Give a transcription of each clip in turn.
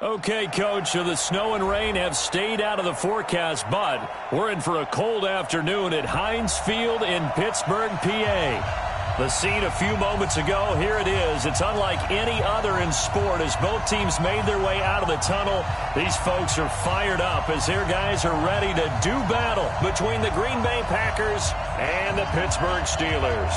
Okay, Coach, so the snow and rain have stayed out of the forecast, but we're in for a cold afternoon at Heinz Field in Pittsburgh, PA. The scene a few moments ago, here it is. It's unlike any other in sport as both teams made their way out of the tunnel. These folks are fired up as their guys are ready to do battle between the Green Bay Packers and the Pittsburgh Steelers.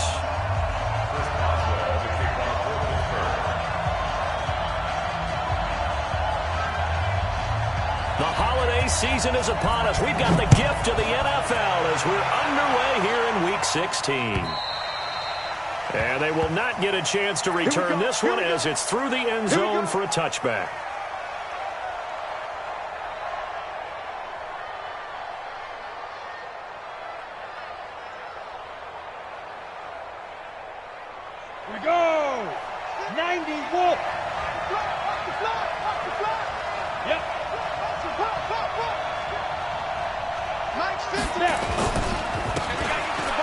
The holiday season is upon us. We've got the gift of the NFL as we're underway here in Week 16. And they will not get a chance to return this one as it's through the end zone for a touchback. Here we go! 90 Wolf! Yep.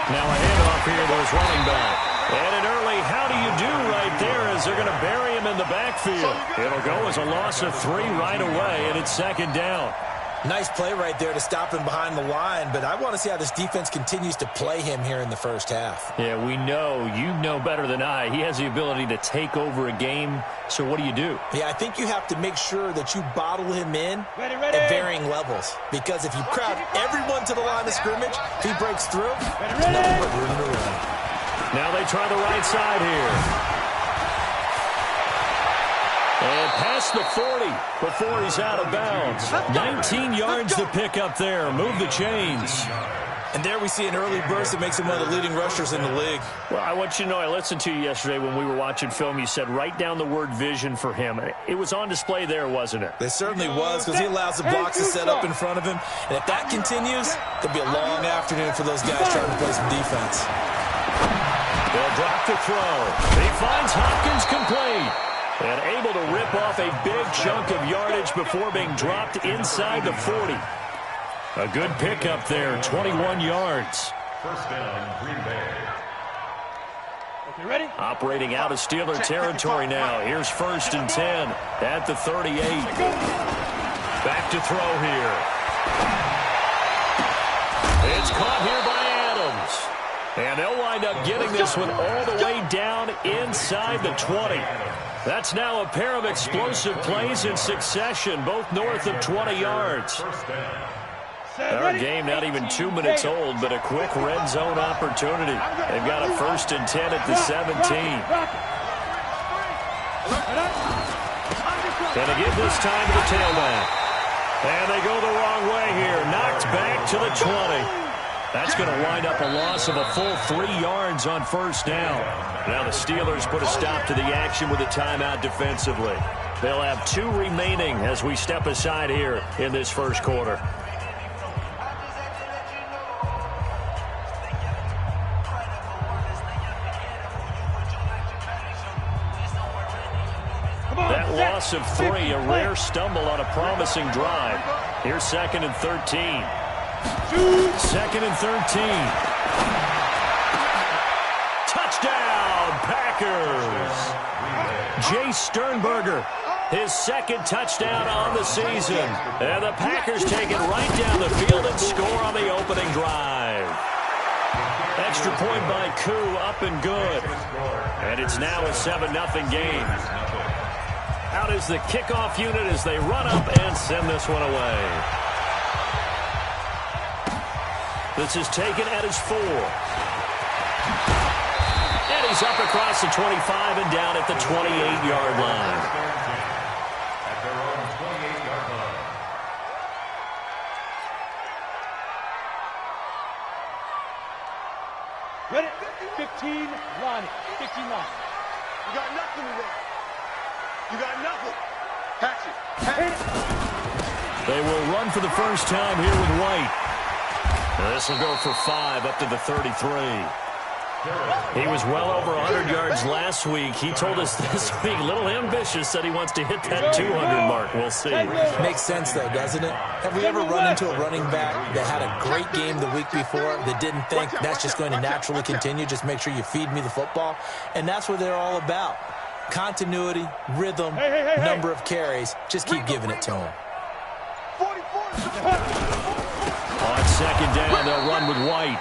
Now a handoff here to his running back. And an early how do you do right there as they're going to bury him in the backfield. It'll go as a loss of 3 right away, and it's second down. Nice play right there to stop him behind the line, but I want to see how this defense continues to play him here in the first half. Yeah, we know. You know better than I. He has the ability to take over a game, so what do you do? Yeah, I think you have to make sure that you bottle him in at varying levels, because if you crowd everyone to the line of scrimmage, if he breaks through, there's nothing but room to run. Now they try the right side here. And past the 40 before he's out of bounds. 19 yards to pick up there. Move the chains. And there we see an early burst that makes him one of the leading rushers in the league. Well, I want you to know, I listened to you yesterday when we were watching film. You said write down the word vision for him. It was on display there, wasn't it? It certainly was, because he allows the blocks to set up in front of him. And if that continues, it'll be a long afternoon for those guys trying to play some defense. They'll drop the throw. He finds Hopkins complete. And able to rip off a big chunk of yardage before being dropped inside the 40. A good pickup there, 21 yards. First down, Green Bay. Okay, ready? Operating out of Steeler territory now. Here's 1st and 10 at the 38. Back to throw here. It's caught here by Adams. And they'll wind up getting this one all the way down inside the 20. That's now a pair of explosive plays in succession, both north of 20 yards. Our game not even 2 minutes old, but a quick red zone opportunity. They've got a 1st and 10 at the 17. Gonna give this time to the tailback. And they go the wrong way here. Knocked back to the 20. That's going to wind up a loss of a full 3 yards on 1st down. Now the Steelers put a stop to the action with a timeout defensively. They'll have 2 remaining as we step aside here in this first quarter. That loss of 3, a rare stumble on a promising drive. Here's 2nd and 13. 2nd and 13. Touchdown, Packers. Jay Sternberger, his 2nd touchdown on the season. And the Packers take it right down the field and score on the opening drive. Extra point by Koo, up and good. And it's now a 7-0 game. Out is the kickoff unit as they run up and send this one away. This is taken at his 4. And he's up across the 25 and down at the 28-yard line. At their own 28-yard line. Ready? 15, Lonnie. 15, Lonnie. You got nothing today. You got nothing. Catch it. Catch it. They will run for the first time here with White. This will go for 5 up to the 33. He was well over 100 yards last week. He told us this week, a little ambitious, said he wants to hit that 200 mark. We'll see. Makes sense, though, doesn't it? Have we ever run into a running back that had a great game the week before that didn't think that's just going to naturally continue? Just make sure you feed me the football. And that's what they're all about. Continuity, rhythm, number of carries. Just keep giving it to him. 44. On second down, they'll run with White.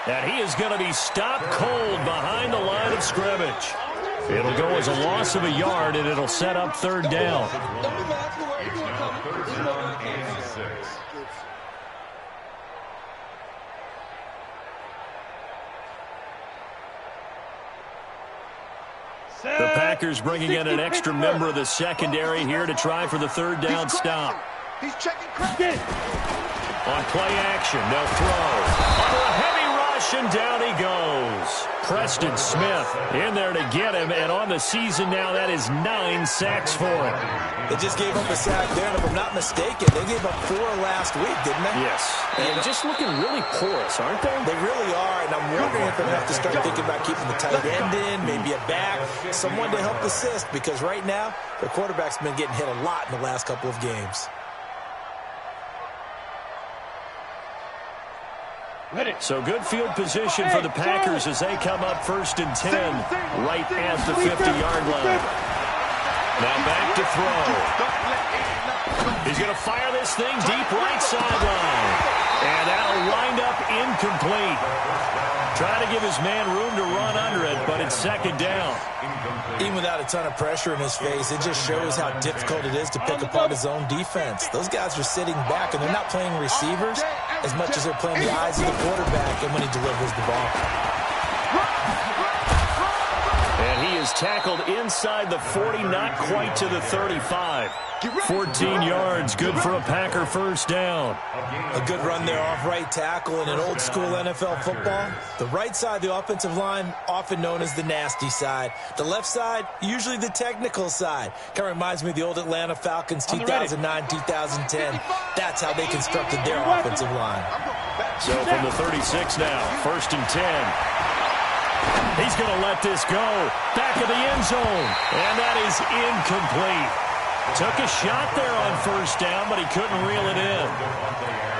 And he is going to be stopped cold behind the line of scrimmage. It'll go as a loss of a yard, and it'll set up third down. The Packers bringing in an extra member of the secondary here to try for the third down stop. He's checking crack. On play action, they'll throw. Under a heavy rush, and down he goes. Preston Smith in there to get him, and on the season now, that is 9 sacks for him. They just gave up a sack there, and if I'm not mistaken, they gave up 4 last week, didn't they? Yes. And just looking really porous, aren't they? They really are, and I'm wondering if they're going to have to start thinking about keeping the tight end in, maybe a back, someone to help assist, because right now, their quarterback's been getting hit a lot in the last couple of games. So good field position for the Packers as they come up 1st and 10 right at the 50-yard line. Now back to throw. He's going to fire this thing deep right sideline. And that'll wind up incomplete. Trying to give his man room to run under it, but it's second down. Even without a ton of pressure in his face, it just shows how difficult it is to pick apart his own defense. Those guys are sitting back, and they're not playing receivers as much as they're playing the eyes of the quarterback and when he delivers the ball. And he is tackled inside the 40, not quite to the 35. 14 yards, good for a Packer first down. A good run there off right tackle in an old-school NFL football. The right side of the offensive line, often known as the nasty side. The left side, usually the technical side. Kind of reminds me of the old Atlanta Falcons 2009-2010. That's how they constructed their offensive line. So from the 36 now, 1st and 10. He's going to let this go. Back of the end zone. And that is incomplete. Took a shot there on first down, but he couldn't reel it in.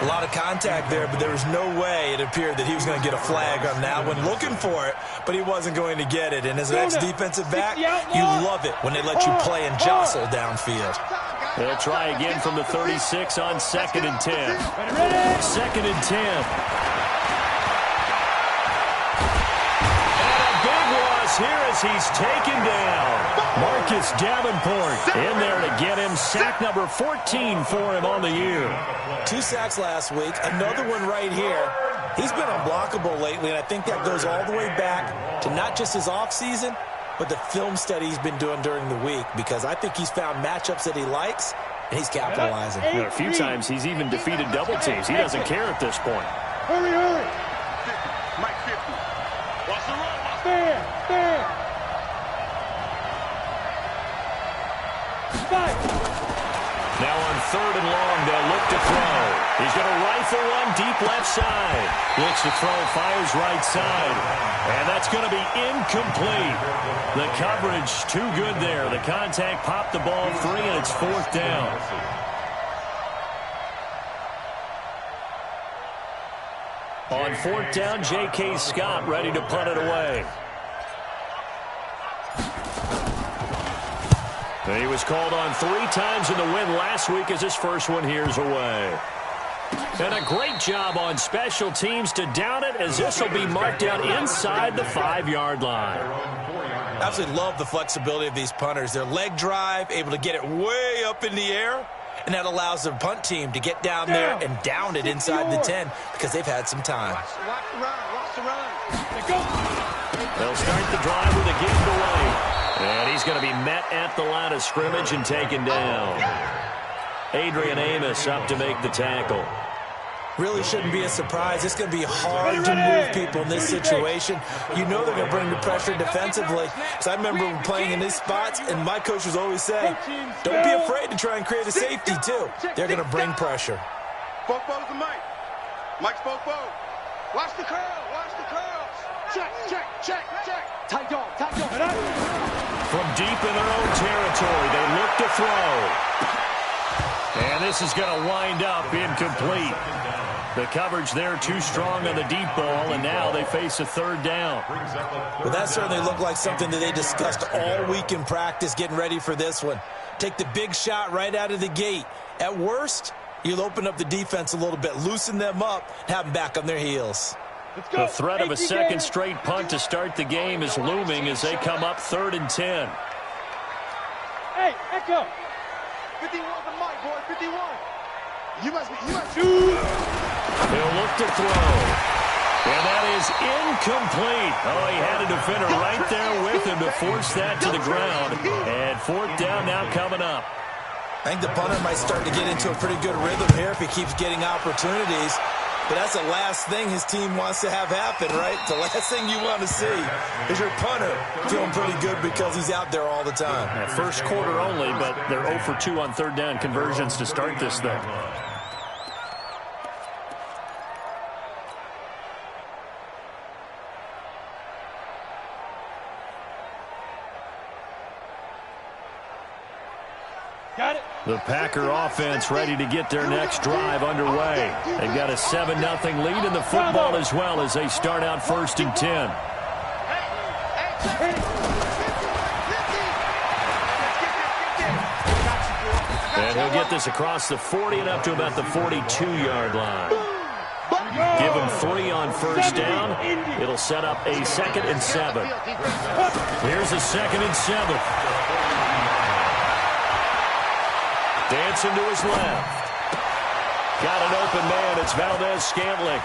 A lot of contact there, but there was no way it appeared that he was going to get a flag on that one. Looking for it, but he wasn't going to get it. And as an ex-defensive back, you love it when they let you play and jostle downfield. They'll try again from the 36 on 2nd and 10. 2nd and 10. Here as he's taken down. Marcus Davenport in there to get him. Sack number 14 for him on the year. 2 sacks last week. Another one right here. He's been unblockable lately, and I think that goes all the way back to not just his offseason, but the film study he's been doing during the week, because I think he's found matchups that he likes, and he's capitalizing. A few times he's even defeated double teams. He doesn't care at this point. Hurry. Mike 50. Watch the run. Stand. Now on 3rd and long, they'll look to throw. He's going to rifle one deep left side. Looks to throw, fires right side. And that's going to be incomplete. The coverage too good there. The contact popped the ball free, and it's 4th down. On 4th down, J.K. Scott ready to punt it away. And he was called on 3 times in the win last week as his first one here's away. And a great job on special teams to down it, as this will be marked down inside the 5-yard line. Absolutely love the flexibility of these punters. Their leg drive, able to get it way up in the air, and that allows the punt team to get down there and down it inside the 10 because they've had some time. Watch the run. They'll start the drive with a give away. And he's going to be met at the line of scrimmage and taken down. Adrian Amos up to make the tackle. Really shouldn't be a surprise. It's going to be hard to move people in this situation. You know they're going to bring the pressure defensively. So I remember playing in these spots, and my coach was always saying, don't be afraid to try and create a safety, too. They're going to bring pressure. Bobo's the Mike. Mike's Bobo. Watch the curl. Check. Tight dog. From deep in their own territory, they look to throw. And this is going to wind up incomplete. The coverage there too strong on the deep ball, and now they face a third down. Well, that certainly looked like something that they discussed all week in practice, getting ready for this one. Take the big shot right out of the gate. At worst, you'll open up the defense a little bit, loosen them up, have them back on their heels. The threat of a second straight punt to start the game is looming as they come up 3rd and 10. Hey, Echo. 51 the mic, boy. 51. You must be. He'll look to throw. And that is incomplete. Oh, he had a defender right there with him to force that to the ground. And 4th down now coming up. I think the punter might start to get into a pretty good rhythm here if he keeps getting opportunities. But that's the last thing his team wants to have happen, right? The last thing you want to see is your punter feeling pretty good because he's out there all the time. Yeah, first quarter only, but they're 0 for 2 on 3rd down conversions to start this thing. Got it. The Packer offense ready to get their next drive underway. They've got a 7-0 lead in the football as well as they start out 1st and 10. And he'll get this across the 40 and up to about the 42-yard line. Give him 3 on 1st down. It'll set up a 2nd and 7. Here's a 2nd and 7. Dancing to his left. Got an open man. It's Valdez-Scantling.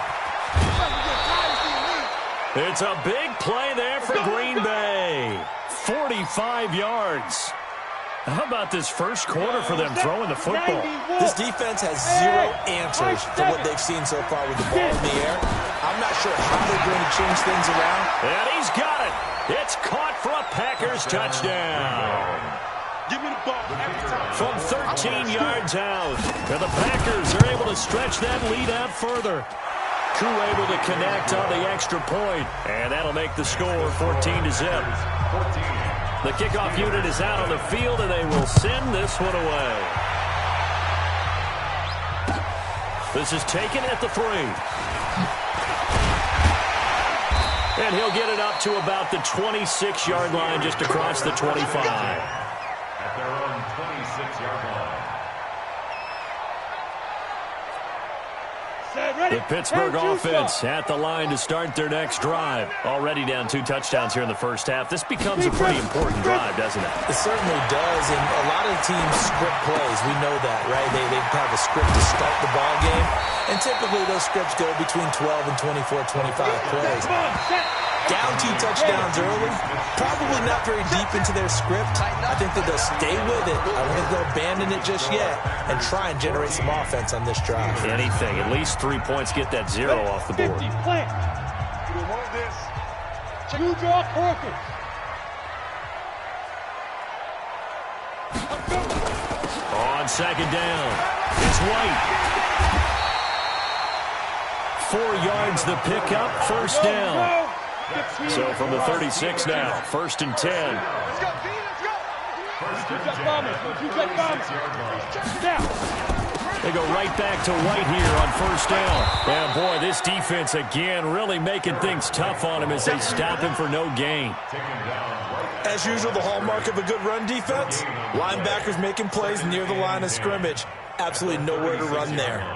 It's a big play there for Green Bay. 45 yards. How about this first quarter for them throwing the football? This defense has 0 answers for what they've seen so far with the ball in the air. I'm not sure how they're going to change things around. And he's got it. It's caught for a Packers touchdown. Give me the ball every time. From 13 yards out. And the Packers are able to stretch that lead out further. Koo able to connect on the extra point. And that'll make the score 14-0. The kickoff unit is out on the field, and they will send this one away. This is taken at the 3. And he'll get it up to about the 26-yard line, just across the 25. At their own 26-yard line. The Pittsburgh offense at the line to start their next drive. Already down 2 touchdowns here in the first half. This becomes a pretty important drive, doesn't it? It certainly does, and a lot of teams script plays. We know that, right? They have a script to start the ball game, and typically those scripts go between 12 and 24, 25 plays. Down 2 touchdowns early, probably not very deep into their script. I think that they'll stay with it. I don't think they'll abandon it just yet and try and generate some offense on this drive. Anything. At least 3 points, get that 0 off the board. 50, plant. You want this? You draw Perkins. On 2nd down, it's White. 4 yards the pickup, 1st down. So from the 36 now, 1st and 10. Let's go, B, let's go. They go right back to White here on 1st down. And boy, this defense again really making things tough on him as they stop him for no gain. As usual, the hallmark of a good run defense, linebackers making plays near the line of scrimmage. Absolutely nowhere to run there.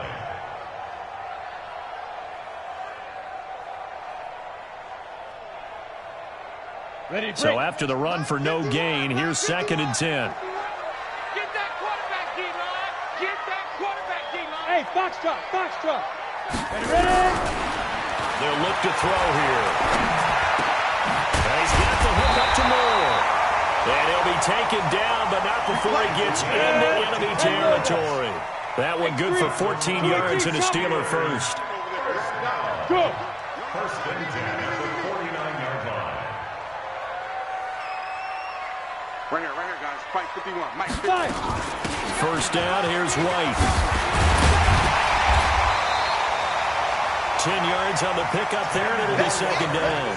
So after the run for no gain, here's 2nd and 10. Get that quarterback, D-line. Get that quarterback, D-line. Hey, Foxtrot. Ready? They'll look to throw here. And he's got the hook up to Moore. And he'll be taken down, but not before he gets into enemy territory. That one good for 14 yards and a Steeler first. Good. 1st and 10 at the 49-yard line. Right here, guys. Fight 51. Mike, 50. 1st down, here's White. 10 yards on the pickup there, and it'll be 2nd down.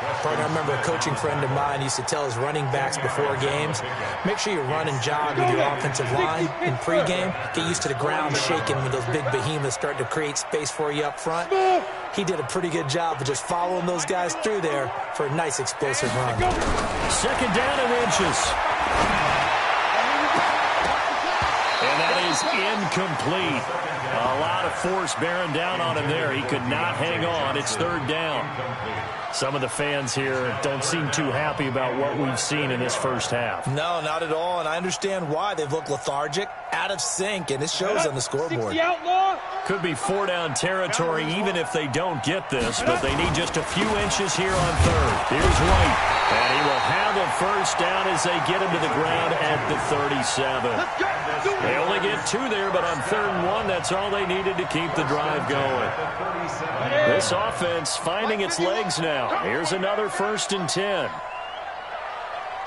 Partner, I remember a coaching friend of mine used to tell his running backs before games, make sure you run and jog with your offensive line in pregame. Get used to the ground shaking when those big behemoths start to create space for you up front. He did a pretty good job of just following those guys through there for a nice explosive run. Second down and inches. And that is incomplete. A lot of force bearing down on him there. He could not hang on. It's third down. Some of the fans here don't seem too happy about what we've seen in this first half. No, not at all, and I understand why. They've looked lethargic, out of sync, and it shows on the scoreboard. Could be 4-down territory even if they don't get this, but they need just a few inches here on third. Here's White, and he will have a first down as they get him to the ground at the 37. They only get 2 there, but on 3rd and 1, that's all they needed to keep the drive going. This offense finding its legs now. Here's another 1st and 10.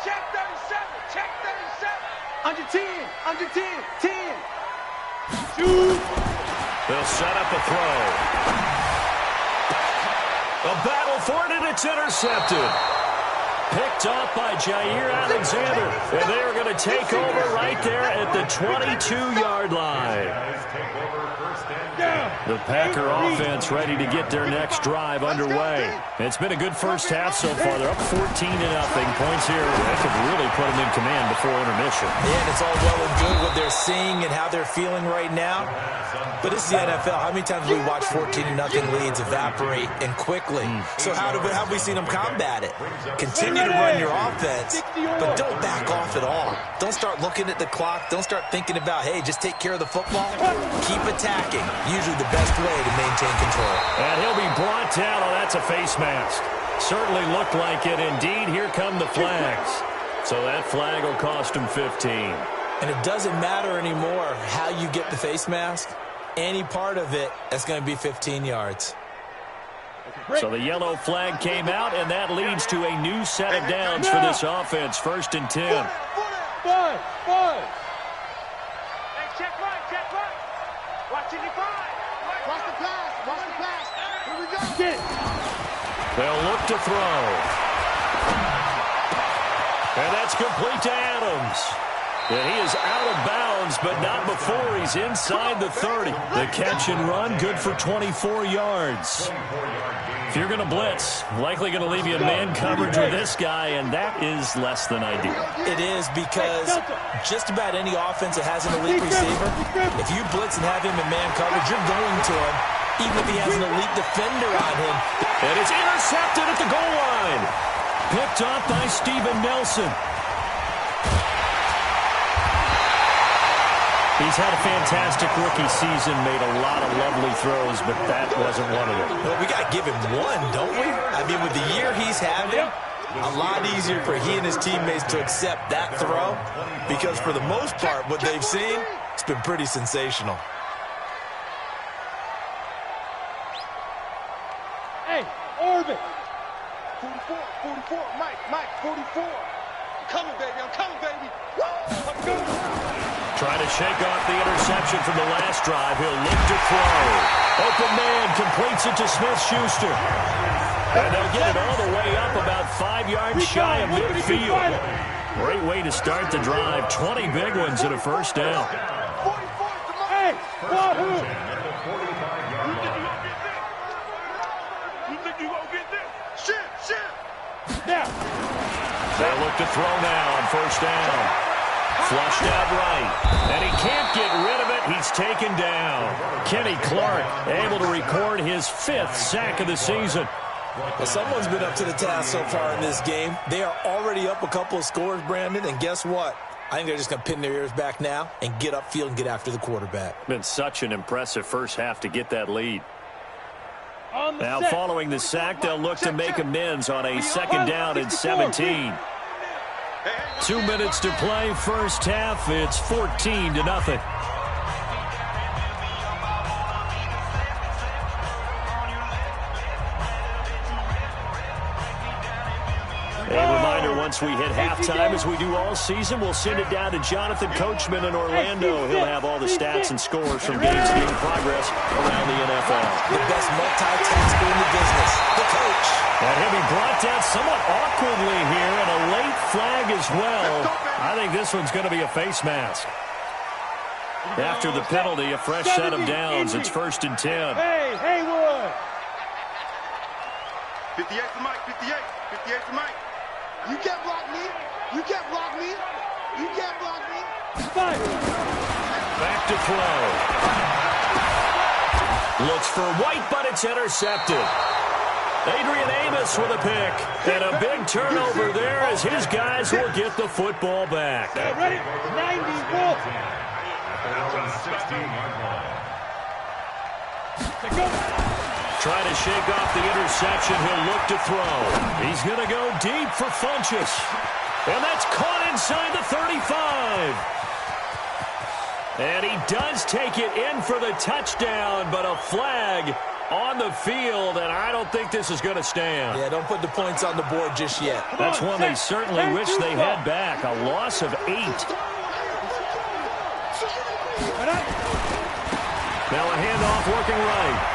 Check 37. Check 37. Under 10. Under 10. 10. Shoot. They'll set up a throw. A battle for it, and it's intercepted. Picked off by Jair Alexander. And they are going to take over right there at the 22-yard line. The Packer offense ready to get their next drive underway. It's been a good first half so far. They're up 14-0. Points here. That could really put them in command before intermission. Yeah, and it's all well and good what they're seeing and how they're feeling right now. But it's the NFL. How many times have we watched 14-0 leads evaporate and quickly? So how have we seen them combat it? Continue to run your offense, but don't back off at all. Don't start looking at the clock. Don't start thinking about, hey, just take care of the football. Keep attacking. Usually the best way to maintain control. And he'll be brought down. Oh, that's a face mask. Certainly looked like it. Indeed, here come the flags. So that flag will cost him 15. And it doesn't matter anymore how you get the face mask. Any part of it, that's going to be 15 yards. So the yellow flag came out, and that leads to a new set of downs for this offense. 1st and 10. Five. Hey, check right. Watch it, five. Watch the pass. Here we go. They'll look to throw. And that's complete to Adams. And he is out of bounds, but not before he's inside the 30. The catch and run, good for 24 yards. If you're going to blitz, likely going to leave you in man coverage with this guy, and that is less than ideal. It is, because just about any offense that has an elite receiver, if you blitz and have him in man coverage, you're going to him, even if he has an elite defender on him. And it's intercepted at the goal line. Picked off by Steven Nelson. He's had a fantastic rookie season, made a lot of lovely throws, but that wasn't one of them. Well, we got to give him one, don't we? I mean, with the year he's having, a lot easier for he and his teammates to accept that throw, because for the most part, what they've seen, it's been pretty sensational. Hey, Orbit. 44. Mike, 44. I'm coming, baby. Woo! Let's go. Trying to shake off the interception from the last drive. He'll look to throw. Open man completes it to Smith-Schuster. And they'll get it all the way up about 5 yards shy of midfield. Great way to start the drive. 20 big ones and a first down. Hey, Wahoo! You think you gonna get this? Shit! Now. They'll look to throw now on first down. Flushed out right, and he can't get rid of it. He's taken down. Kenny Clark able to record his 5th sack of the season. Well, someone's been up to the task so far in this game. They are already up a couple of scores, Brandon, and guess what? I think they're just going to pin their ears back now and get upfield and get after the quarterback. Been such an impressive first half to get that lead. Now, set. following the sack, they'll look to make amends on a 2nd down and 17. 2 minutes to play, first half. It's 14-0. A reminder, once we hit halftime, as we do all season, we'll send it down to Jonathan Coachman in Orlando. He'll have all the stats and scores from games being progress around the NFL. The best multitasker in the business, the coach. And he'll be brought down somewhat awkwardly here, and a late flag as well. I think this one's going to be a face mask. After the penalty, a fresh set of downs. It's 1st and 10. Hey, Haywood! 58 to Mike, 58. 58 to Mike. You can't block me. You can't block me. You can't block me. Fight! Back to throw. Looks for White, but it's intercepted. Adrian Amos with a pick. And a big turnover there as his guys will get the football back. Ready? 91. Trying to shake off the interception. He'll look to throw. He's going to go deep for Funchess. And that's caught inside the 35. And he does take it in for the touchdown, but a flag on the field, and I don't think this is going to stand. Yeah, don't put the points on the board just yet. That's one they certainly wish they had back. A loss of 8. Now a handoff working right.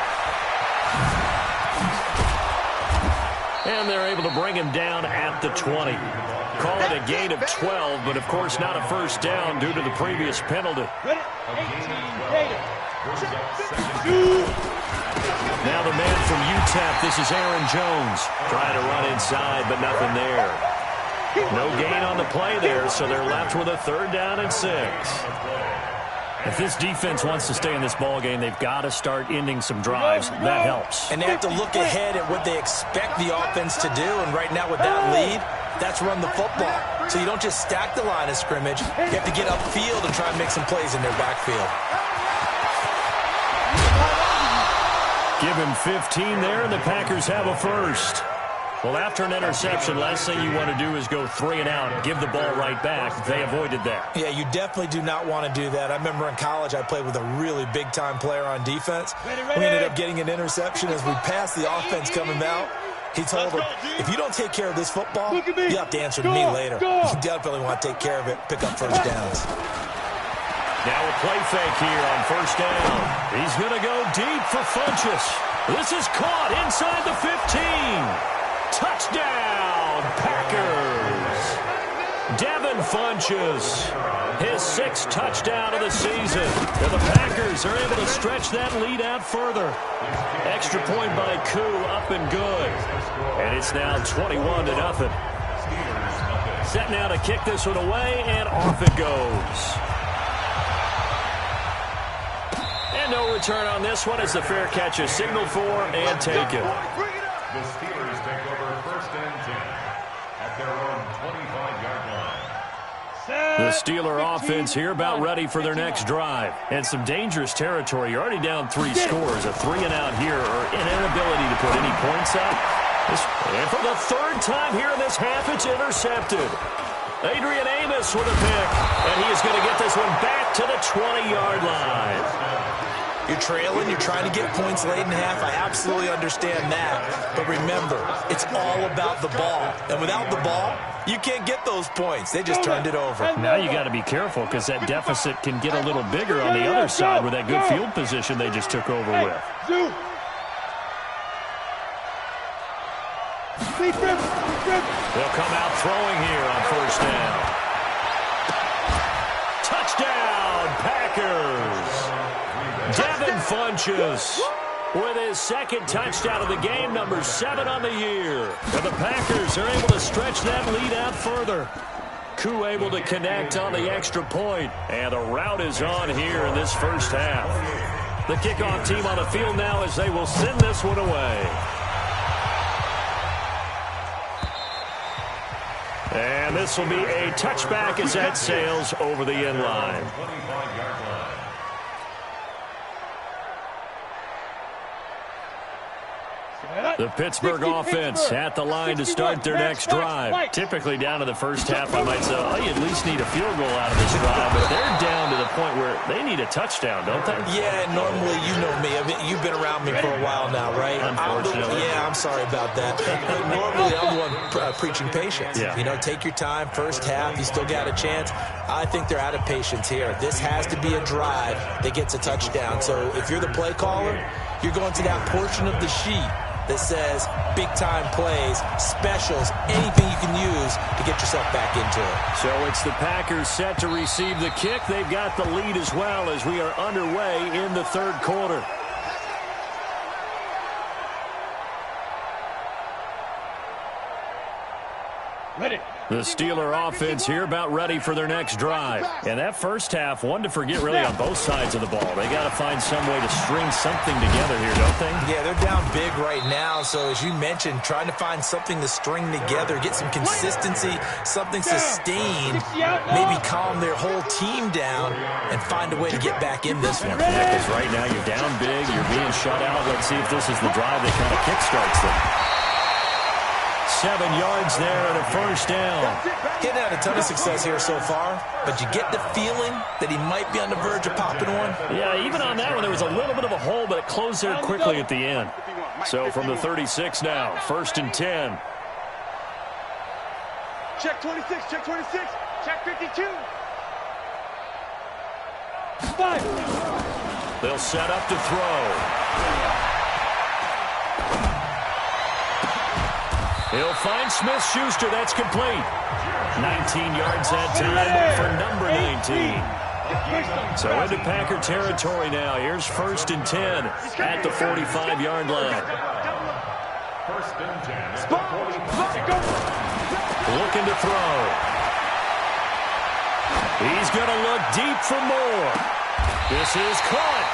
And they're able to bring him down at the 20. Call it a gain of 12, but of course not a first down due to the previous penalty. Now the man from UTEP, this is Aaron Jones. Trying to run inside, but nothing there. No gain on the play there, so they're left with a 3rd down and 6. If this defense wants to stay in this ballgame, they've got to start ending some drives. That helps. And they have to look ahead at what they expect the offense to do. And right now with that lead, that's run the football. So you don't just stack the line of scrimmage. You have to get upfield and try and make some plays in their backfield. Give him 15 there, and the Packers have a first. Well, after an interception, last thing you want to do is go 3 and out, give the ball right back. They avoided that. Yeah, you definitely do not want to do that. I remember in college I played with a really big-time player on defense. We ended up getting an interception as we passed the offense coming out. He told him, if you don't take care of this football, you have to answer to me later. You definitely want to take care of it, pick up first downs. Now a play fake here on 1st down. He's going to go deep for Funchess. This is caught inside the 15. Touchdown, Packers. Devin Funchess, his 6th touchdown of the season. And the Packers are able to stretch that lead out further. Extra point by Koo, up and good. And it's now 21-0. Set now to kick this one away, and off it goes. And no return on this one as the fair catch is signaled for and taken. The Steelers take over 1st and 10 at their own 25-yard line. The Steeler offense here about ready for their next drive. And some dangerous territory. You're already down 3 scores. A 3 and out here, or an inability to put any points up. And for the 3rd time here in this half, it's intercepted. Adrian Amos with a pick. And he is going to get this one back to the 20-yard line. You're trailing, you're trying to get points late in half. I absolutely understand that. But remember, it's all about the ball. And without the ball, you can't get those points. They just turned it over. Now you got to be careful because that deficit can get a little bigger on the other side with that good field position they just took over with. They'll come out throwing here on 1st down. Touchdown, Packers. Devin Funchess with his 2nd touchdown of the game, number 7 on the year. And the Packers are able to stretch that lead out further. Koo able to connect on the extra point. And the route is on here in this 1st half. The kickoff team on the field now as they will send this one away. And this will be a touchback as that sails over the end line. The Pittsburgh offense at the line to start their next drive. Typically down to the 1st half, I might say, oh, you at least need a field goal out of this drive. But they're down to the point where they need a touchdown, don't they? Yeah, normally, you know me. I mean, you've been around me for a while now, right? Unfortunately. I'm sorry about that. Normally, I'm the one preaching patience. Yeah. You know, take your time. 1st half, you still got a chance. I think they're out of patience here. This has to be a drive that gets a touchdown. So if you're the play caller, you're going to that portion of the sheet that says big-time plays, specials, anything you can use to get yourself back into it. So it's the Packers set to receive the kick. They've got the lead as well as we are underway in the third quarter. Ready. The Steeler offense here about ready for their next drive. And that first half, one to forget really on both sides of the ball. They got to find some way to string something together here, don't they? Yeah, they're down big right now. So as you mentioned, trying to find something to string together, get some consistency, something sustained, maybe calm their whole team down and find a way to get back in this one. Yeah, because right now you're down big, you're being shut out. Let's see if this is the drive that kind of kickstarts them. 7 yards there and a first down. Getting had a ton of success here so far, but you get the feeling that he might be on the verge of popping one. Yeah, even on that one, there was a little bit of a hole, but it closed there quickly at the end. So from the 36 now, 1st and 10. Check 26, check 26, check 52. 5. They'll set up to throw. He'll find Smith-Schuster. That's complete. 19 yards that time for number 19. So into Packer territory now. Here's 1st and 10 at the 45-yard line. 1st and 10 at the 45. Looking to throw. He's going to look deep for more. This is caught.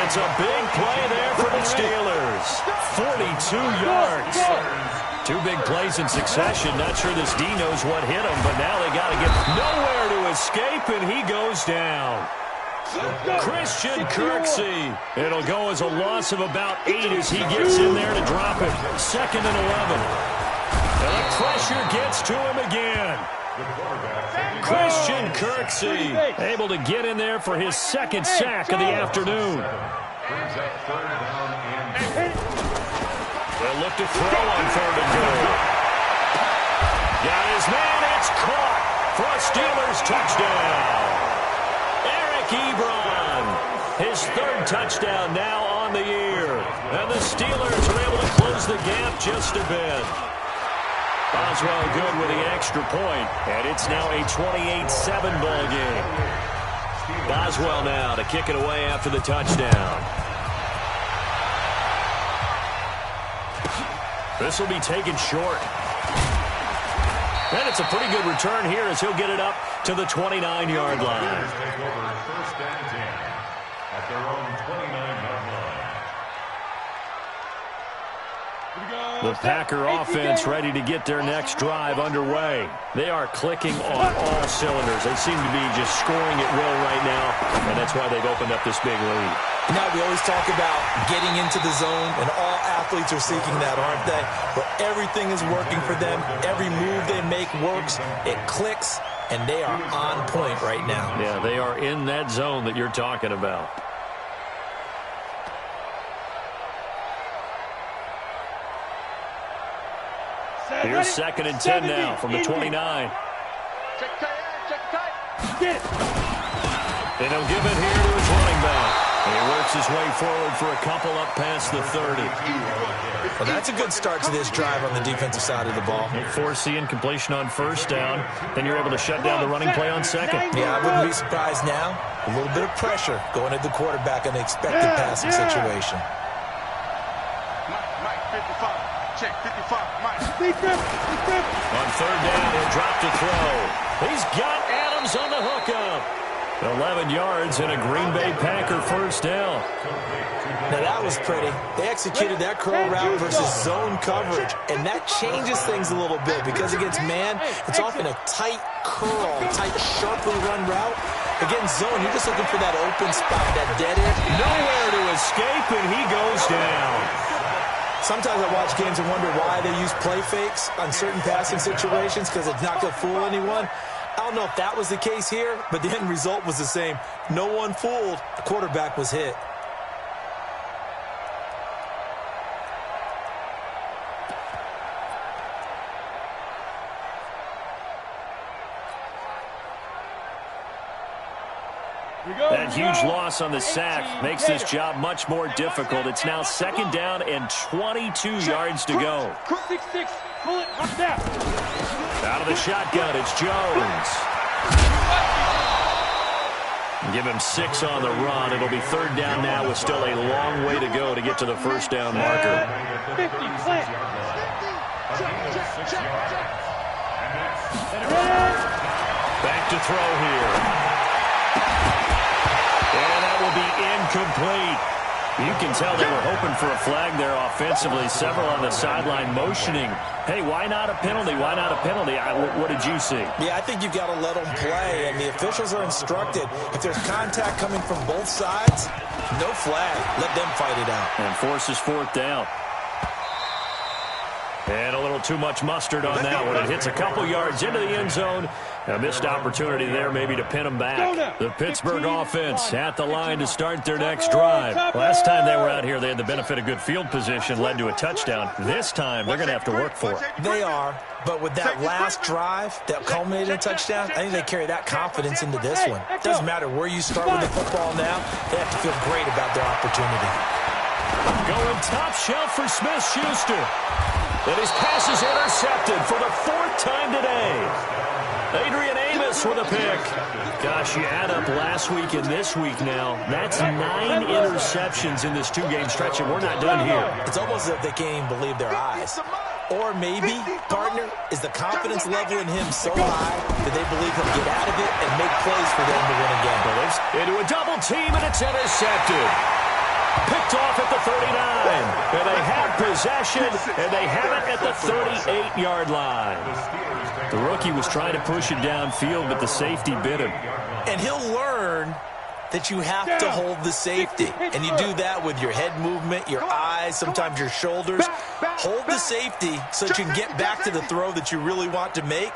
It's a big play there for the Steelers. 42 yards. 2 big plays in succession. Not sure this D knows what hit him, but now they got to get nowhere to escape, and he goes down. Christian Kirksey. It'll go as a loss of about 8 as he gets in there to drop it. 2nd and 11. And the pressure gets to him again. Christian Kirksey able to get in there for his 2nd sack of the afternoon. They'll look to throw on 3rd and goal. Got his man. It's caught for a Steelers touchdown. Eric Ebron, his 3rd touchdown now on the year. And the Steelers are able to close the gap just a bit. Boswell good with the extra point, and it's now a 28-7 ball game. Boswell now to kick it away after the touchdown. This will be taken short. And it's a pretty good return here as he'll get it up to the 29-yard line. Take over 1st and 10 at their own 29-yard line. The Packer offense ready to get their next drive underway. They are clicking on all cylinders. They seem to be just scoring at will right now, and that's why they've opened up this big lead. Now, we always talk about getting into the zone, and all athletes are seeking that, aren't they? Where everything is working for them, every move they make works, it clicks, and they are on point right now. Yeah, they are in that zone that you're talking about. Here's 2nd and 10 now from the 29. Check tight, check tight. Get it. And he'll give it here to his running back. And he works his way forward for a couple up past the 30. Well, that's a good start to this drive on the defensive side of the ball. Force the incompletion on 1st down. Then you're able to shut down the running play on 2nd. Yeah, I wouldn't be surprised now. A little bit of pressure going at the quarterback in an expected passing situation. Mike, 55. Check 55. Mike. On 3rd down, he'll drop to throw. He's got Adams on the hookup. 11 yards and a Green Bay Packer 1st down. Now that was pretty. They executed that curl route versus zone coverage, and that changes things a little bit because against man, it's often a tight curl, tight, sharply run route. Against zone, you're just looking for that open spot, that dead end. Nowhere to escape, and he goes down. Sometimes I watch games and wonder why they use play fakes on certain passing situations because it's not going to fool anyone. I don't know if that was the case here, but the end result was the same. No one fooled. The quarterback was hit. That huge loss on the sack makes this job much more difficult. It's now 2nd down and 22 yards to go. 6-6. Pull it up there. Out of the shotgun, it's Jones. Give him 6 on the run. It'll be 3rd down now with still a long way to go to get to the 1st down marker. 50, plant. Back to throw here. And that will be incomplete. You can tell they were hoping for a flag there offensively. Several on the sideline motioning. Hey, why not a penalty? Why not a penalty? What did you see? Yeah, I think you've got to let them play, and the officials are instructed. If there's contact coming from both sides, no flag. Let them fight it out. And forces 4th down. And a little too much mustard on that one. It hits a couple yards into the end zone. A missed opportunity there maybe to pin them back. The Pittsburgh offense at the line to start their next drive. Last time they were out here, they had the benefit of good field position, led to a touchdown. This time, they're going to have to work for it. They are, but with that last drive that culminated in a touchdown, I think they carry that confidence into this one. Doesn't matter where you start with the football now, they have to feel great about their opportunity. Going top shelf for Smith-Schuster. And his pass is intercepted for the 4th time today. Adrian Amos with a pick. Gosh, you add up last week and this week now. That's 9 interceptions in this 2-game stretch, and we're not done here. It's almost as if they can't even believe their eyes. Or maybe, partner, is the confidence level in him so high that they believe he'll get out of it and make plays for them to win again. Into a double team, and it's intercepted. Picked off at the 39. And they have possession, and they have it at the 38-yard line. The rookie was trying to push it downfield, but the safety bit him. And he'll learn that you have to hold the safety. And you do that with your head movement, your eyes, sometimes your shoulders. Hold the safety so that you can get back to the throw that you really want to make.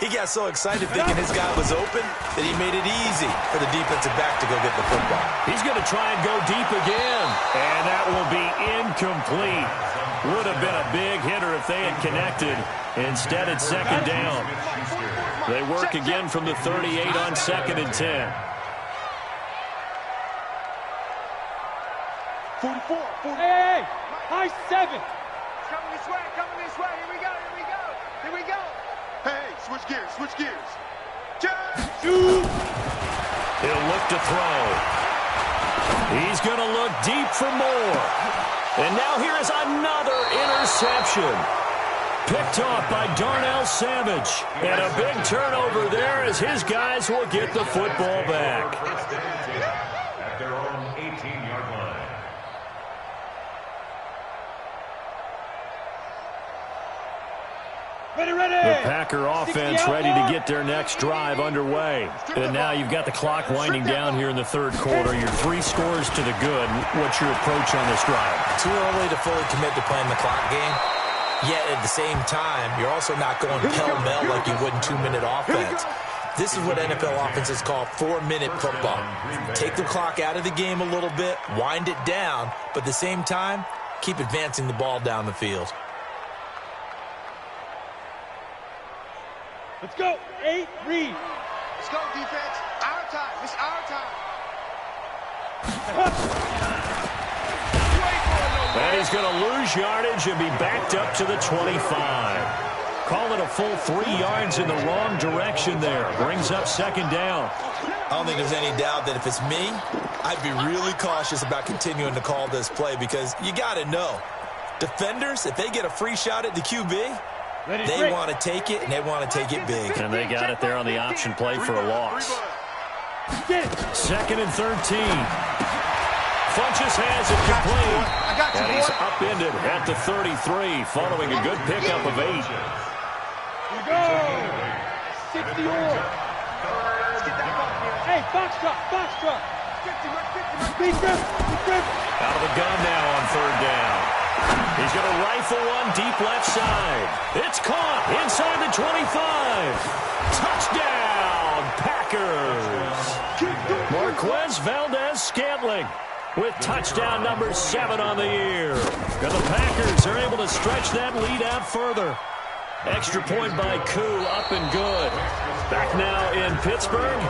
He got so excited thinking his guy was open that he made it easy for the defensive back to go get the football. He's going to try and go deep again. And that will be incomplete. Would have been a big hitter if they had connected. Instead, it's 2nd down. They work again from the 38 on 2nd and 10. 44. Hey, high 7. Coming this way, coming this way. Here we go, here we go, here we go. Hey, switch gears, switch gears. Shoot. He'll look to throw. He's going to look deep for more. And now here is another interception. Picked off by Darnell Savage. And a big turnover there as his guys will get the football back. At their own 18-yard line. The Packer offense ready to get their next drive underway. And now you've got the clock winding down here in the 3rd quarter. You're 3 scores to the good. What's your approach on this drive? Too early to fully commit to playing the clock game. Yet at the same time, you're also not going pell-mell like you would in 2-minute offense. This is what NFL offenses call 4-minute football. Take the clock out of the game a little bit, wind it down, but at the same time, keep advancing the ball down the field. Let's go. 8, read. Let's go, defense. Our time. It's our time. And he's going to lose yardage and be backed up to the 25. Call it a full 3 yards in the wrong direction there. Brings up 2nd down. I don't think there's any doubt that if it's me, I'd be really cautious about continuing to call this play because you got to know. Defenders, if they get a free shot at the QB, they want to take it, and they want to take it big. And they got it there on the option play for a loss. 2nd and 13. Funches has it complete. And he's upended at the 33, following a good pickup of 8. Here we go. 60 more. Hey, box truck. 50. Big grip. Out of the gun now on 3rd down. He's going to rifle one deep left side. It's caught inside the 25. Touchdown, Packers. Marquez Valdez-Scantling with touchdown number 7 on the year. And the Packers are able to stretch that lead out further. Extra point by Koo, up and good. Back now in Pittsburgh.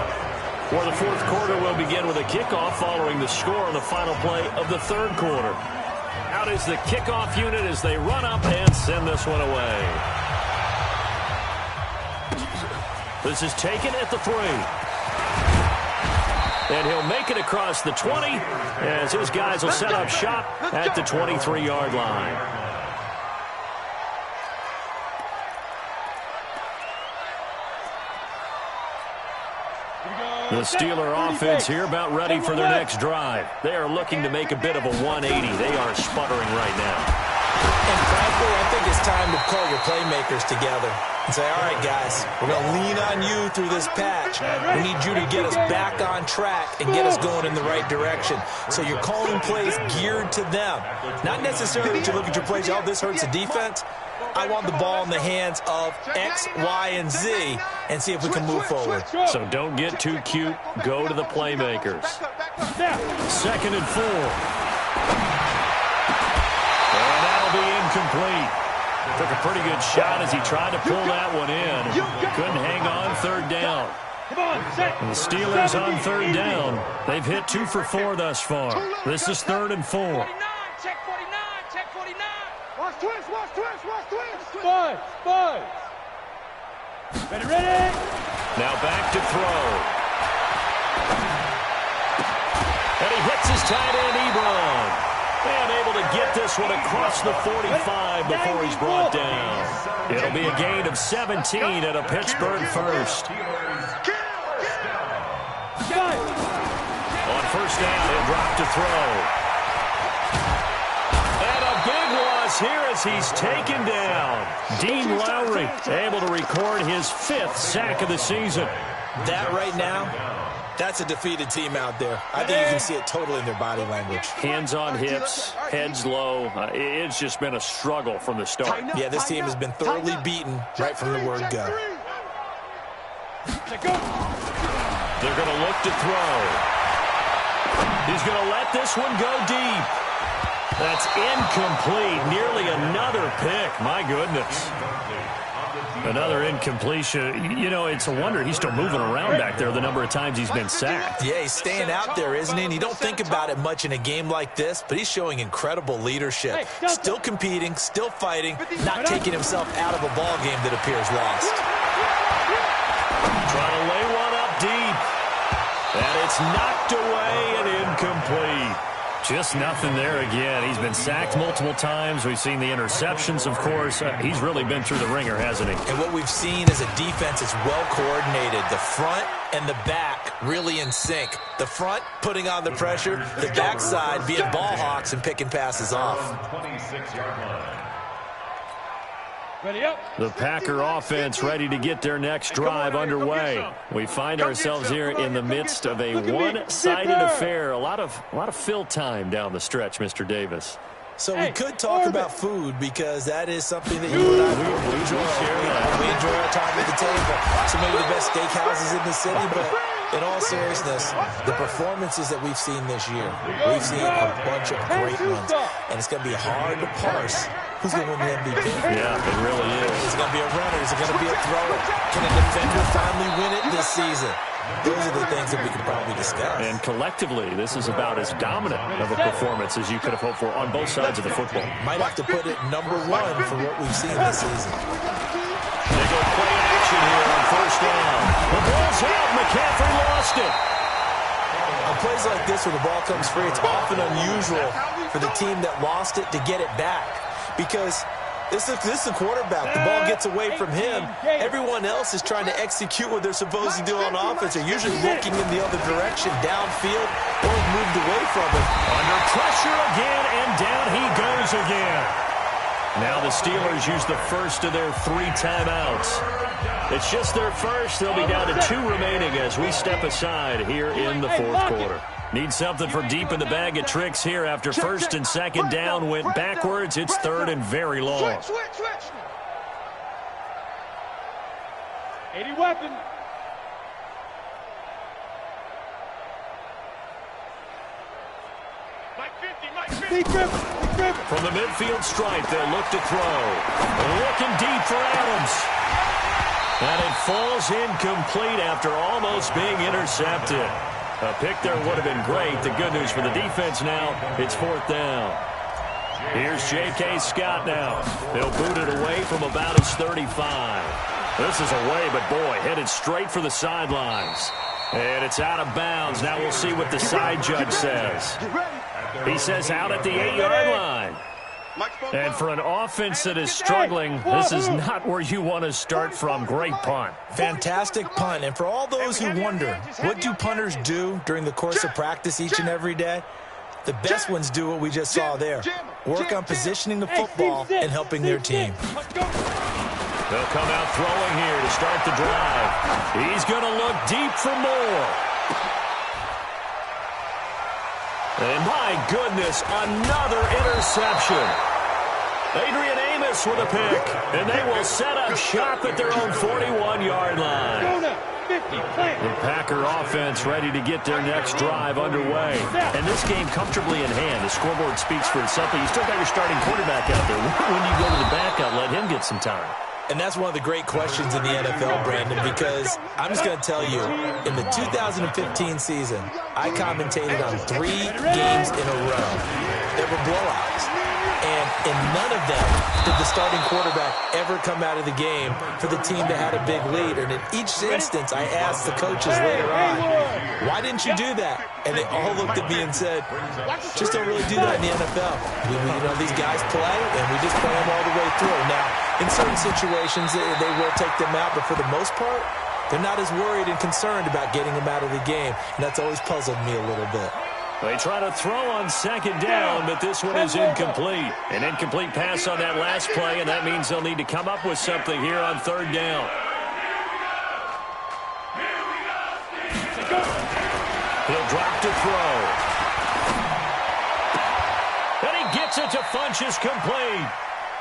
Well, the fourth quarter will begin with a kickoff following the score on the final play of the third quarter. Out is the kickoff unit as they run up and send this one away. This is taken at the 3. And he'll make it across the 20 as his guys will set up shop at the 23-yard line. The Steeler offense here about ready for their next drive. They are looking to make a bit of a 180. They are sputtering right now. And frankly, I think it's time to call your playmakers together and say, all right, guys, we're going to lean on you through this patch. We need you to get us back on track and get us going in the right direction. So you're calling plays geared to them. Not necessarily that you look at your plays, oh, this hurts the defense. I want the ball in the hands of X, Y, and Z and see if we can move forward. So don't get too cute. Go to the playmakers. 2nd and 4. And that'll be incomplete. Took a pretty good shot as he tried to pull that one in. Couldn't hang on 3rd down. And the Steelers on 3rd down. They've hit 2 for 4 thus far. This is 3rd and 4. Check 49, check 49. Watch twist, watch twist, watch twist. Spud. Ready. Now back to throw. And he hits his tight end, Ebron. And able to get this one across the 45 before he's brought down. It'll be a gain of 17 at a Pittsburgh first. On 1st down, he'll drop to throw. And a big loss here as he's taken down. Dean Lowry able to record his 5th sack of the season. That right now, that's a defeated team out there. I think you can see it totally in their body language. Hands on hips, heads low. It's just been a struggle from the start. Yeah, this team has been thoroughly beaten right from the word go. They're going to look to throw. He's going to let this one go deep. That's incomplete. Nearly another pick. My goodness. Another incompletion. You know, it's a wonder he's still moving around back there the number of times he's been sacked. Yeah, he's staying out there, isn't he? And you don't think about it much in a game like this, but he's showing incredible leadership. Still competing, still fighting, not taking himself out of a ball game that appears lost. Trying to lay one up deep. And it's knocked away and incomplete. Just nothing there again. He's been sacked multiple times. We've seen the interceptions, of course. He's really been through the ringer, hasn't he? And what we've seen is a defense that's well coordinated. The front and the back really in sync. The front putting on the pressure, the backside being ball hawks and picking passes off. 26-yard line. Ready up. The Packer offense ready to get their next drive underway. We find ourselves here in the midst of a one-sided affair. A lot of fill time down the stretch, Mr. Davis. So we could talk about food because that is something that you and I we enjoy. We enjoy our time at the table. So maybe the best steakhouses in the city, but in all seriousness, the performances that we've seen this year, we've seen a bunch of great ones, and it's going to be hard to parse who's going to win the MVP. Yeah, it really is. Is it going to be a runner? Is it going to be a thrower? Can a defender finally win it this season? Those are the things that we could probably discuss. And collectively, this is about as dominant of a performance as you could have hoped for on both sides of the football. Might have to put it #1 for what we've seen this season. They go play action here on 1st down. The ball's out. McCaffrey lost it. On plays like this where the ball comes free, it's often unusual for the team that lost it to get it back because this is the quarterback. The ball gets away from him. Everyone else is trying to execute what they're supposed to do on offense. They're usually looking in the other direction, downfield, or moved away from it. Under pressure again, and down he goes again. Now the Steelers use the first of their 3 timeouts. It's just their first. They'll be down to 2 remaining as we step aside here in the 4th quarter. Need something from deep in the bag of tricks here after 1st and 2nd down went backwards. It's 3rd and very long. Switch. 80 weapon. Mike 50. From the midfield stripe, they'll look to throw. Looking deep for Adams. And it falls incomplete after almost being intercepted. A pick there would have been great. The good news for the defense now, it's 4th down. Here's J.K. Scott now. He'll boot it away from about his 35. This is away, but boy, headed straight for the sidelines. And it's out of bounds. Now we'll see what the side judge says. He says out at the 8-yard line. And for an offense that is struggling, this is not where you want to start from. Great punt. Fantastic punt. And for all those who wonder, what do punters do during the course of practice each and every day? The best ones do what we just saw there. Work on positioning the football and helping their team. They'll come out throwing here to start the drive. He's going to look deep for more. And my goodness, another interception. Adrian Amos with a pick, and they will set up shop at their own 41-yard line. The Packer offense ready to get their next drive underway. And this game comfortably in hand. The scoreboard speaks for itself, but you still got your starting quarterback out there. When do you go to the backup, let him get some time? And that's one of the great questions in the NFL, Brandon, because I'm just going to tell you, in the 2015 season, I commentated on 3 games in a row that were blowouts. And in none of them did the starting quarterback ever come out of the game for the team that had a big lead. And in each instance, I asked the coaches later on, why didn't you do that? And they all looked at me and said, just don't really do that in the NFL. These guys play, and we just play them all the way through. Now, in certain situations, they will take them out, but for the most part, they're not as worried and concerned about getting them out of the game. And that's always puzzled me a little bit. They try to throw on 2nd down, but this one is incomplete. An incomplete pass on that last play, and that means they'll need to come up with something here on 3rd down. He'll drop to throw. And he gets it to Funchess complete.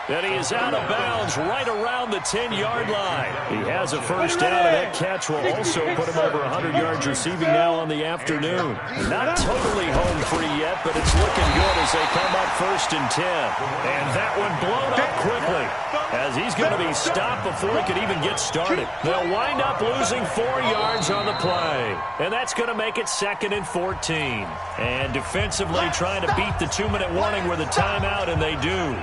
And he is out of bounds right around the 10-yard line. He has a first down, and that catch will also put him over 100 yards receiving now on the afternoon. Not totally home free yet, but it's looking good as they come up 1st and 10. And that one blown up quickly as he's going to be stopped before he could even get started. They'll wind up losing 4 yards on the play. And that's going to make it 2nd and 14. And defensively trying to beat the 2-minute warning with a timeout, and they do.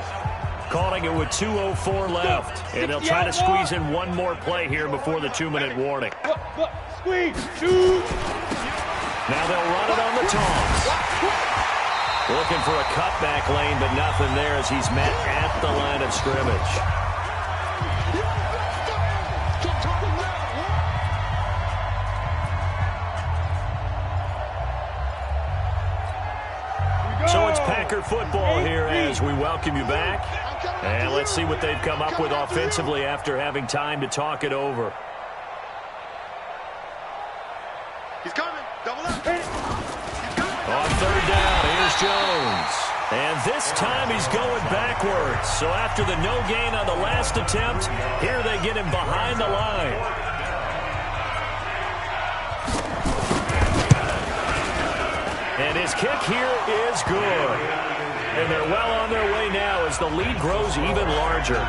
Calling it with 2:04 left. And they'll try to squeeze in one more play here before the 2-minute warning. Squeeze, shoot. Now they'll run it on the toss. Looking for a cutback lane, but nothing there as he's met at the line of scrimmage. So it's Packer football here as we welcome you back. And let's see what they've come up with offensively after having time to talk it over. He's coming. Double up. On 3rd down, here's Jones. And this time he's going backwards. So after the no gain on the last attempt, here they get him behind the line. And his kick here is good. And they're well on their way now as the lead grows even larger.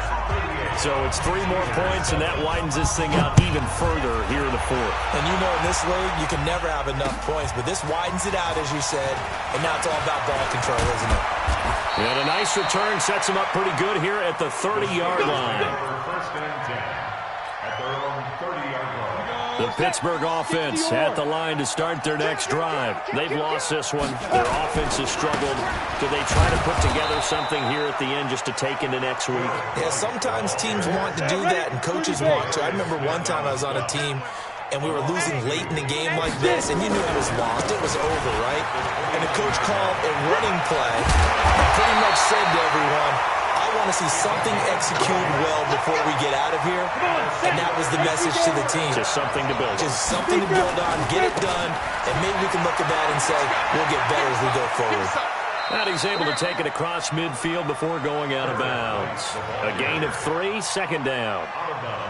So it's 3 more points, and that widens this thing out even further here in the 4th. And you know in this league, you can never have enough points, but this widens it out, as you said, and now it's all about ball control, isn't it? And a nice return sets him up pretty good here at the 30-yard line. 1st and 10 at their own 30-yard line. The Pittsburgh offense at the line to start their next drive. They've lost this one. Their offense has struggled. Do they try to put together something here at the end just to take into next week? Yeah, sometimes teams want to do that and coaches want to. I remember one time I was on a team and we were losing late in a game like this, and you knew it was lost. It was over, right? And the coach called a running play and pretty much said to everyone, I want to see something executed well before we get out of here. And that was the message to the team. Just something to build on. Just something to build on, get it done, and maybe we can look at that and say, we'll get better as we go forward. And he's able to take it across midfield before going out of bounds. A gain of 3, 2nd down.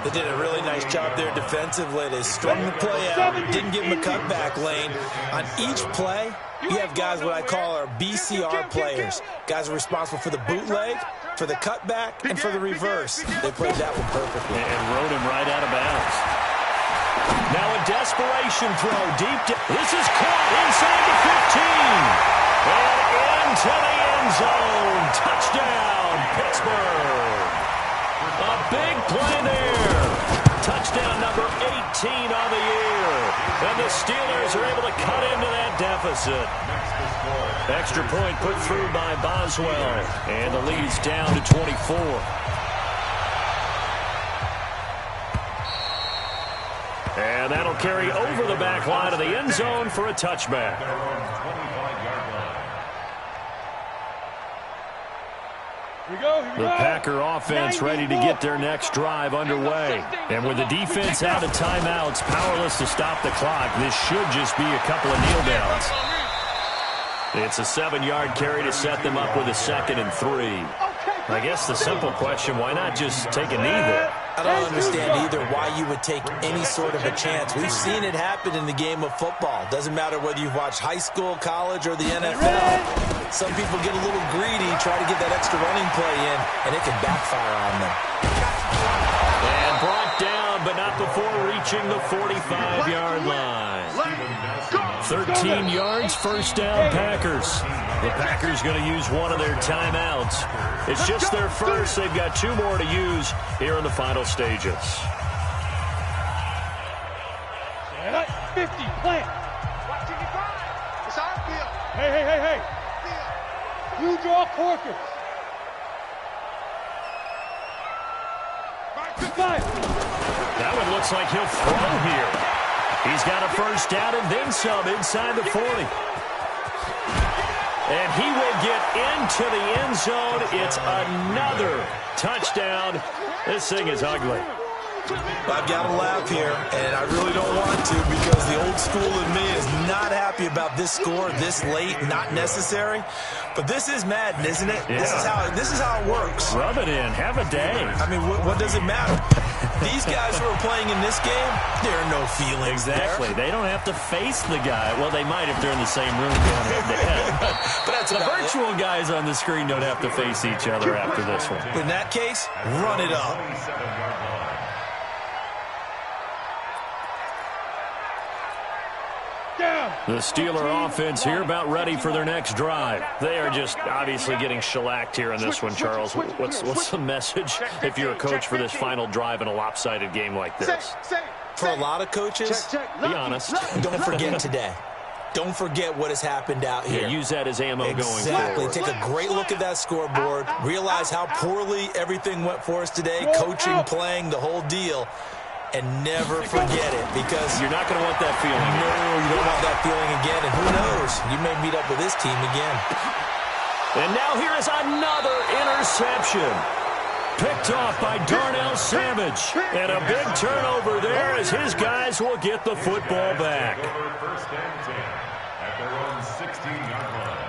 They did a really nice job there defensively. They strung the play out, didn't give him a cutback lane. On each play, you have guys what I call our BCR players. Guys are responsible for the bootleg, for the cutback and for the reverse. They played that one perfectly. And rode him right out of bounds. Now a desperation throw deep. This is caught inside the 15. And into the end zone. Touchdown, Pittsburgh. A big play there. Touchdown number 18 on the year. And the Steelers are able to cut into that deficit. Extra point put through by Boswell. And the lead's down to 24. And that'll carry over the back line of the end zone for a touchback. The Packer offense ready to get their next drive underway. And with the defense out of timeouts, powerless to stop the clock, this should just be a couple of kneel downs. It's a 7-yard carry to set them up with a 2nd and 3. I guess the simple question, why not just take a knee there? I don't understand either why you would take any sort of a chance. We've seen it happen in the game of football. Doesn't matter whether you've watched high school, college, or the NFL. Some people get a little greedy, try to get that extra running play in, and it can backfire on them. And brought down, but not before reaching the 45-yard line. 13 yards, first down, Packers. The Packers going to use one of their timeouts. It's just their first. They've got 2 more to use here in the final stages. 50, plant. It's our field. Hey. You draw corkers. 5. That one looks like he'll throw here. He's got a first down and then some inside the 40. And he will get into the end zone. It's another touchdown. This thing is ugly. I've got to laugh here, and I really don't want to because the old school in me is not happy about this score this late, not necessary. But this is Madden, isn't it? Yeah. This is how it works. Rub it in. Have a day. I mean, what does it matter? These guys who are playing in this game, there are no feelings Exactly. there. They don't have to face the guy. Well, they might if they're in the same room going head-to-head. But that's the about virtual guys on the screen don't have to face each other after this one. In that case, run it up. The Steeler offense here about ready for their next drive. They are just obviously getting shellacked here in this one, Charles. What's the message if you're a coach for this final drive in a lopsided game like this? For a lot of coaches, Be honest. don't forget today. Don't forget what has happened out here. Yeah, use that as ammo going Exactly. forward. Take a great look at that scoreboard. Realize how poorly everything went for us today. Coaching, playing, the whole deal. And never forget it, because You're not going to want that feeling. no, you don't want that feeling again. And who knows? You may meet up with this team again. And now here is another interception. Picked off by Darnell Savage. And a big turnover there as his guys will get the football back. First and 10 at their own 16-yard line.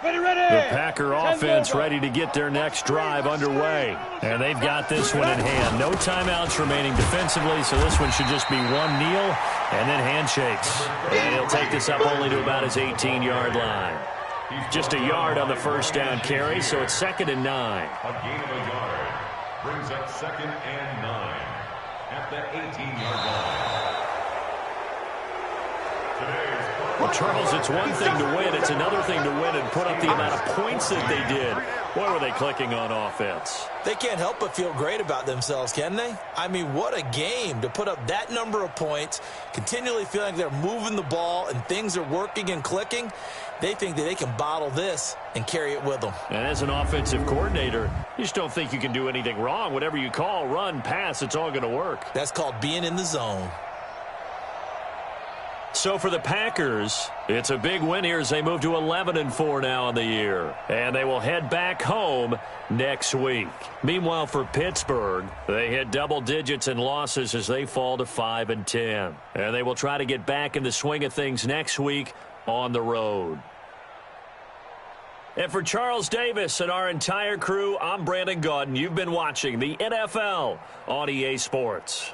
The Packer offense ready to get their next drive underway. And they've got this one in hand. No timeouts remaining defensively, so this one should just be one kneel and then handshakes. And he'll take this up only to about his 18-yard line. Just a yard on the first down carry, so it's 2nd and 9. A gain of a yard brings up 2nd and 9 at the 18-yard line. Well, Charles, it's one thing to win. It's another thing to win and put up the amount of points that they did. What were they clicking on offense? They can't help but feel great about themselves, can they? I mean, what a game to put up that number of points, continually feeling like they're moving the ball and things are working and clicking. They think that they can bottle this and carry it with them. And as an offensive coordinator, you just don't think you can do anything wrong. Whatever you call, run, pass, it's all going to work. That's called being in the zone. So for the Packers, it's a big win here as they move to 11-4 now in the year. And they will head back home next week. Meanwhile, for Pittsburgh, they hit double digits in losses as they fall to 5-10. And they will try to get back in the swing of things next week on the road. And for Charles Davis and our entire crew, I'm Brandon Gaudin. You've been watching the NFL on EA Sports.